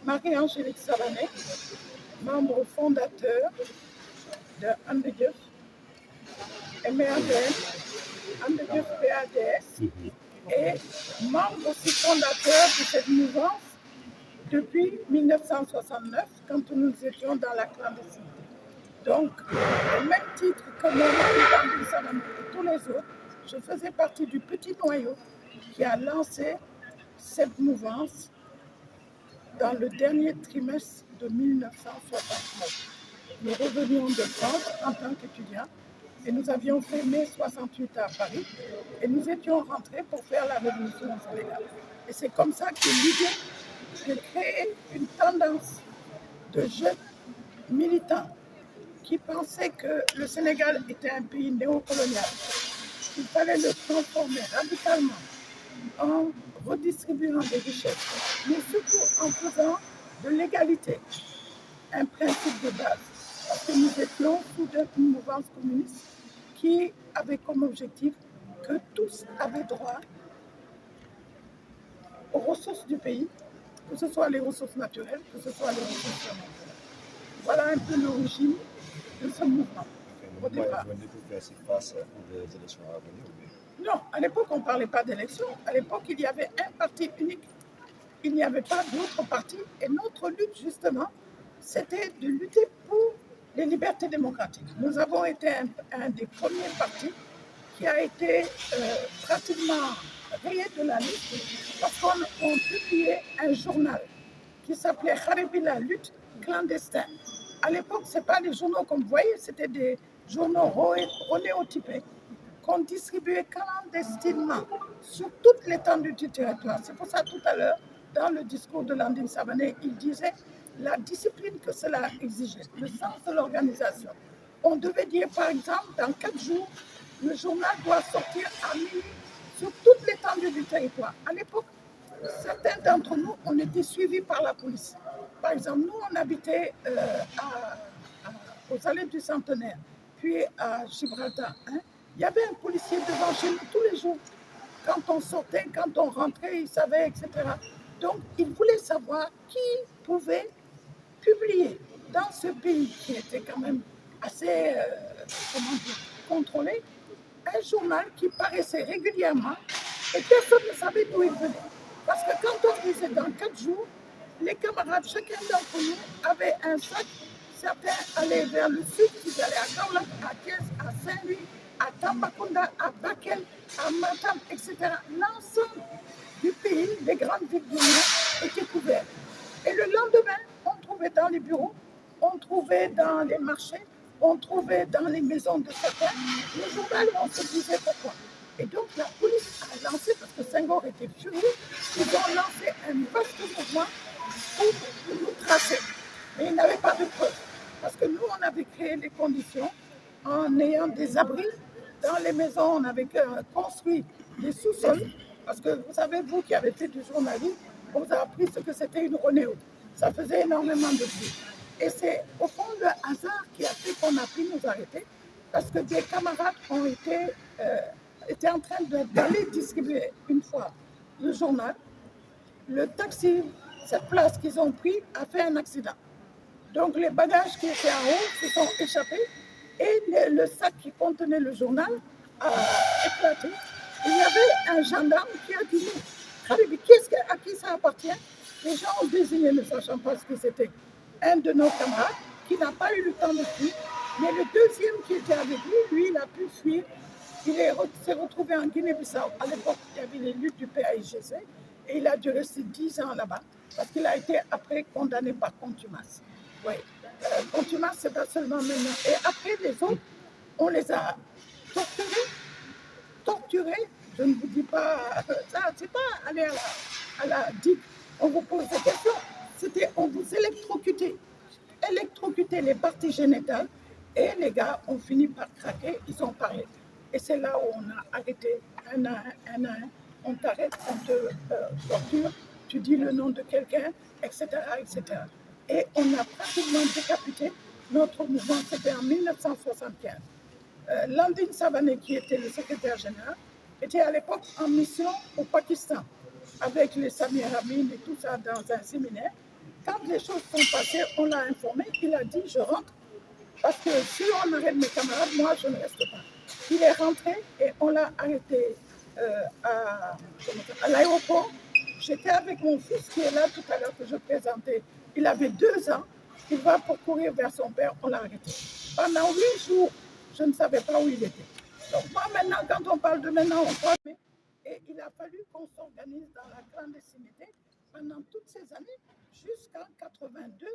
Marie-Angélique Savané, membre fondateur de Andegef, MRDN, Andegef PADS, et membre aussi fondateur de cette mouvance depuis 1969, quand nous étions dans la clandestinité. Donc, au même titre que mon mari Andegef Savané et tous les autres, je faisais partie du petit noyau qui a lancé cette mouvance dans le dernier trimestre de 1969. Nous revenions de France en tant qu'étudiants et nous avions fait mai 68 à Paris et nous étions rentrés pour faire la révolution au Sénégal. Et c'est comme ça que l'idée de créer une tendance de jeunes militants qui pensaient que le Sénégal était un pays néocolonial, qu'il fallait le transformer radicalement en redistribuant des richesses, mais surtout en faisant de l'égalité un principe de base. Parce que nous étions sous une mouvance communiste qui avait comme objectif que tous avaient droit aux ressources du pays, que ce soit les ressources naturelles, que ce soit les ressources humaines. Voilà un peu l'origine de ce mouvement. Au départ. Des élections à venir? Non, à l'époque, on ne parlait pas d'élection. À l'époque, il y avait un parti unique. Il n'y avait pas d'autres partis. Et notre lutte, justement, c'était de lutter pour les libertés démocratiques. Nous avons été un des premiers partis qui a été pratiquement rayé de la liste parce qu'on publiait un journal qui s'appelait Kharibi la lutte clandestin. À l'époque, ce n'est pas des journaux comme vous voyez, c'était des journaux renéotypés qu'on distribuait clandestinement sur toute l'étendue du territoire. C'est pour ça tout à l'heure, dans le discours de Landing Savané, il disait la discipline que cela exigeait, le sens de l'organisation. On devait dire, par exemple, dans 4 jours, le journal doit sortir à minuit sur toute l'étendue du territoire. À l'époque, certains d'entre nous, on était suivis par la police. Par exemple, nous, on habitait aux allées du Centenaire, puis à Gibraltar. Il y avait un policier devant chez nous tous les jours. Quand on sortait, quand on rentrait, il savait, etc. Donc, il voulait savoir qui pouvait publier dans ce pays qui était quand même assez contrôlé, un journal qui paraissait régulièrement et personne ne savait d'où il venait. Parce que quand on disait dans 4 jours, les camarades, chacun d'entre nous avait un sac. Certains allaient vers le sud, ils allaient à Kaolack, à Thiès, à Saint-Louis, à Tambacounda, à Bakel, à Matam, etc. L'ensemble du pays, des grandes villes du monde, étaient couvertes. Et le lendemain, on trouvait dans les bureaux, on trouvait dans les marchés, on trouvait dans les maisons de certains le journal où on se disait pourquoi. Et donc la police a lancé, parce que Senghor était furieux, ils ont lancé un vaste mouvement pour nous tracer. Mais ils n'avaient pas de preuves. Parce que nous, on avait créé les conditions en ayant des abris. Dans les maisons, on avait construit des sous-sols. Parce que vous savez, vous qui avez fait du journalisme, on vous a appris ce que c'était une renéo. Ça faisait énormément de bruit. Et c'est au fond le hasard qui a fait qu'on a pu nous arrêter. Parce que des camarades ont étaient en train d'aller distribuer une fois le journal. Le taxi, cette place qu'ils ont pris, a fait un accident. Donc les bagages qui étaient en haut se sont échappés et le sac qui contenait le journal a éclaté. Il y avait un gendarme qui a dit Kharibi, à qui ça appartient? Les gens ont désigné, ne sachant pas ce que c'était, un de nos camarades qui n'a pas eu le temps de fuir, mais le deuxième qui était avec lui, il a pu fuir. Il s'est retrouvé en Guinée-Bissau. À l'époque, il y avait les luttes du PAIGC et il a dû rester 10 ans là-bas parce qu'il a été après condamné par contumace. Oui, contumace, c'est pas seulement maintenant. Et après, les autres, on les a torturés. Je ne vous dis pas ça, c'est pas aller à la digue, on vous pose des questions. C'était, on vous électrocutait les parties génitales et les gars ont fini par craquer, ils ont parlé. Et c'est là où on a arrêté un à un. On t'arrête, on te torture, tu dis le nom de quelqu'un, etc., etc. Et on a pratiquement décapité notre mouvement, c'était en 1975. Landing Savané, qui était le secrétaire général, était à l'époque en mission au Pakistan avec les Samir Amin et tout ça dans un séminaire. quand les choses sont passées, on l'a informé, il a dit je rentre. Parce que si on arrête mes camarades, moi je ne reste pas. Il est rentré et on l'a arrêté à l'aéroport. J'étais avec mon fils qui est là tout à l'heure que je présentais. Il avait 2 ans. Il va pour courir vers son père, on l'a arrêté. Pendant 8 jours, je ne savais pas où il était. Donc moi maintenant, quand on parle de maintenant, on parle. Et il a fallu qu'on s'organise dans la clandestinité pendant toutes ces années, jusqu'en 82,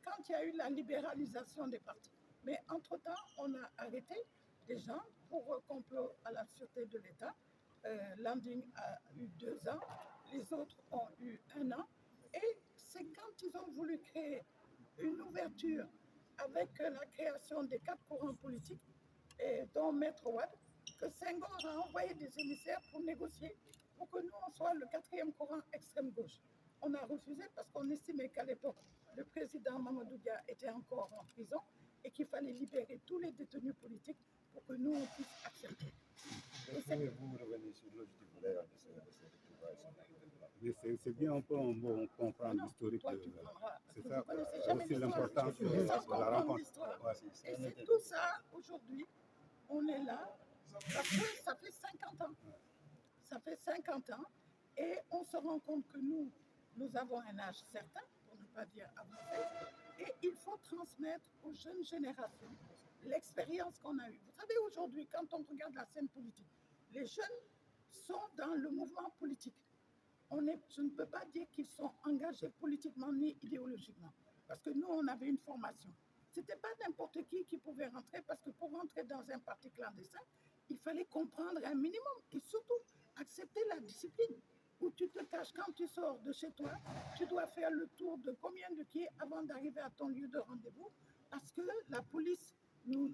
quand il y a eu la libéralisation des partis. Mais entre-temps, on a arrêté des gens pour complot à la sûreté de l'État. Landing a eu 2 ans, les autres ont eu 1 an. Et c'est quand ils ont voulu créer une ouverture avec la création des 4 courants politiques, et dont Maître Ouad, que Senghor a envoyé des émissaires pour négocier pour que nous, on soit le 4e courant extrême gauche. On a refusé parce qu'on estimait qu'à l'époque, le président Mamadou Dia était encore en prison et qu'il fallait libérer tous les détenus politiques pour que nous, on puisse accepter. Pouvez-vous revenir sur l'objectif de ces mais c'est bien, on comprend l'historique. C'est ça, aussi l'importance de la rencontre. Et c'est tout ça, aujourd'hui, on est là, parce que ça fait 50 ans. Ça fait 50 ans, et on se rend compte que nous avons un âge certain, pour ne pas dire avancé, et il faut transmettre aux jeunes générations l'expérience qu'on a eue. Vous savez, aujourd'hui, quand on regarde la scène politique, les jeunes sont dans le mouvement politique. Je ne peux pas dire qu'ils sont engagés politiquement ni idéologiquement, parce que nous, on avait une formation. Ce n'était pas n'importe qui pouvait rentrer, parce que pour rentrer dans un parti clandestin, il fallait comprendre un minimum et surtout accepter la discipline où tu te caches quand tu sors de chez toi, tu dois faire le tour de combien de pieds avant d'arriver à ton lieu de rendez-vous, parce que la police nous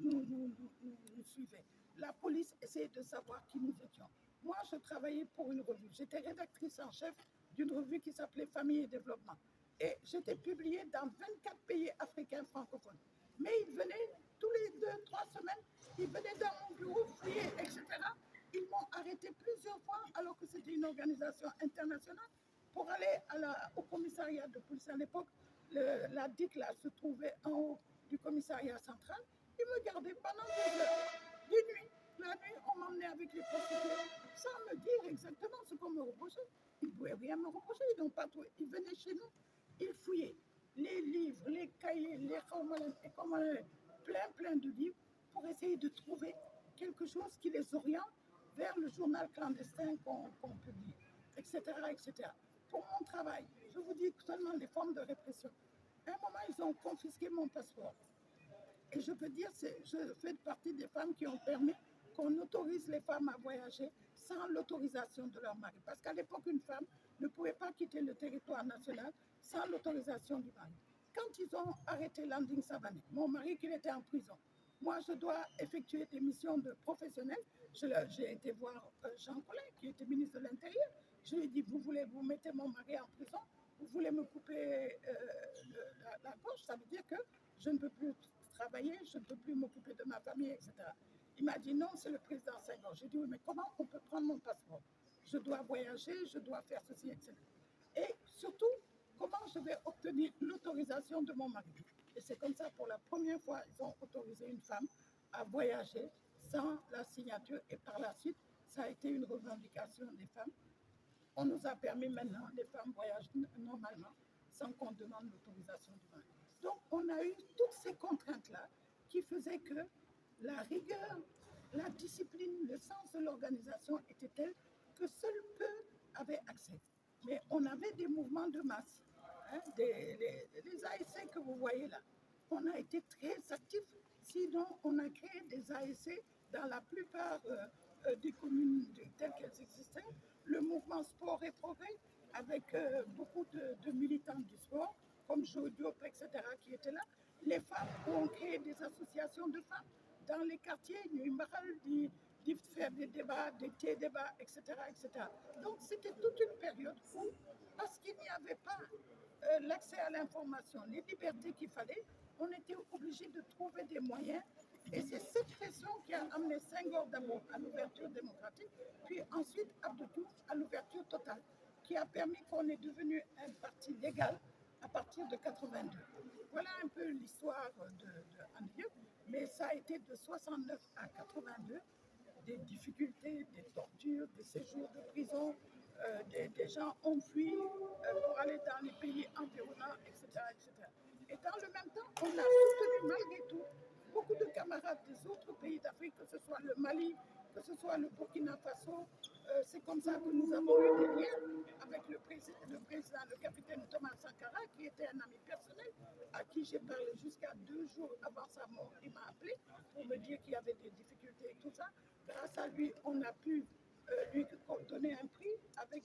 suivait. La police essayait de savoir qui nous étions. Moi, je travaillais pour une revue. J'étais rédactrice en chef d'une revue qui s'appelait Famille et Développement. Et j'étais publiée dans 24 pays africains francophones. Mais ils venaient tous les 2-3 semaines, ils venaient dans mon bureau, fouiller, etc. Ils m'ont arrêté plusieurs fois, alors que c'était une organisation internationale, pour aller au commissariat de police. À l'époque, la DIC là, se trouvait en haut du commissariat central. Ils me gardaient pendant 2 heures, de nuit. La nuit, on m'emmenait avec les prostituées, sans me dire exactement ce qu'on me reprochait. Ils ne pouvaient rien me reprocher, ils n'ont pas trouvé. Ils venaient chez nous, ils fouillaient les livres, les cahiers, les plein de livres, pour essayer de trouver quelque chose qui les oriente vers le journal clandestin qu'on publie, etc., etc. Pour mon travail, je vous dis seulement les formes de répression. À un moment, ils ont confisqué mon passeport. Et je peux dire, je fais partie des femmes qui ont permis qu'on autorise les femmes à voyager sans l'autorisation de leur mari. Parce qu'à l'époque, une femme ne pouvait pas quitter le territoire national sans l'autorisation du mari. Quand ils ont arrêté Landing Savané, mon mari qui était en prison, moi je dois effectuer des missions de professionnels. J'ai été voir Jean Collin, qui était ministre de l'Intérieur. Je lui ai dit, vous mettez mon mari en prison, vous voulez me couper la gauche, ça veut dire que je ne peux plus travailler, je ne peux plus m'occuper de ma famille, etc. Il m'a dit non, c'est le président Senghor. J'ai dit oui, mais comment on peut prendre mon passeport? Je dois voyager, je dois faire ceci, etc. Et surtout, comment je vais obtenir l'autorisation de mon mari? Et c'est comme ça, pour la première fois, ils ont autorisé une femme à voyager sans la signature. Et par la suite, ça a été une revendication des femmes. On nous a permis maintenant, les femmes voyagent normalement sans qu'on demande l'autorisation du mari. Donc, on a eu toutes ces contraintes-là qui faisaient que la rigueur, la discipline, le sens de l'organisation était tel que seul peu avaient accès. Mais on avait des mouvements de masse. Hein, les ASC que vous voyez là, on a été très actifs. Sinon, on a créé des ASC dans la plupart des communes telles qu'elles existaient. Le mouvement Sport et Progrès, avec beaucoup de militants du sport, comme Jo Diop, etc., qui étaient là. Les femmes ont créé des associations de femmes dans les quartiers, nous faire des débats, des débats, etc., etc. Donc c'était toute une période où, parce qu'il n'y avait pas l'accès à l'information, les libertés qu'il fallait, on était obligé de trouver des moyens. Et c'est cette pression qui a amené Senghor d'abord à l'ouverture démocratique, puis ensuite Abdou Diouf à l'ouverture totale, qui a permis qu'on est devenu un parti légal à partir de 82. Voilà un peu l'histoire de Andrieux, mais ça a été de 69 à 82, des difficultés, des tortures, des séjours de prison, des gens ont fui pour aller dans les pays environnants, etc., etc. Et dans le même temps, on a soutenu malgré tout beaucoup de camarades des autres pays d'Afrique, que ce soit le Mali, que ce soit le Burkina Faso. C'est comme ça que nous avons eu des liens avec le président, le capitaine Thomas Sankara, qui était un ami personnel, à qui j'ai parlé jusqu'à 2 jours avant sa mort. Il m'a appelé pour me dire qu'il y avait des difficultés et tout ça. Grâce à lui, on a pu lui donner un prix avec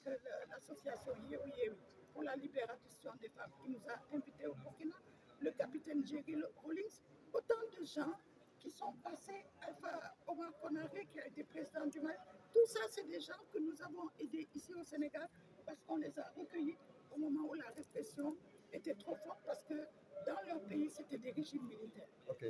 l'association Yewi Yewi pour la libération des femmes. Il nous a invités au Burkina, le capitaine Jerry Rawlings, autant de gens qui sont passés, Alpha Omar Konaré qui a été président du Mali. Tout ça, c'est des gens que nous avons aidés ici au Sénégal parce qu'on les a recueillis au moment où la répression était trop forte parce que dans leur pays, c'était des régimes militaires. Ok,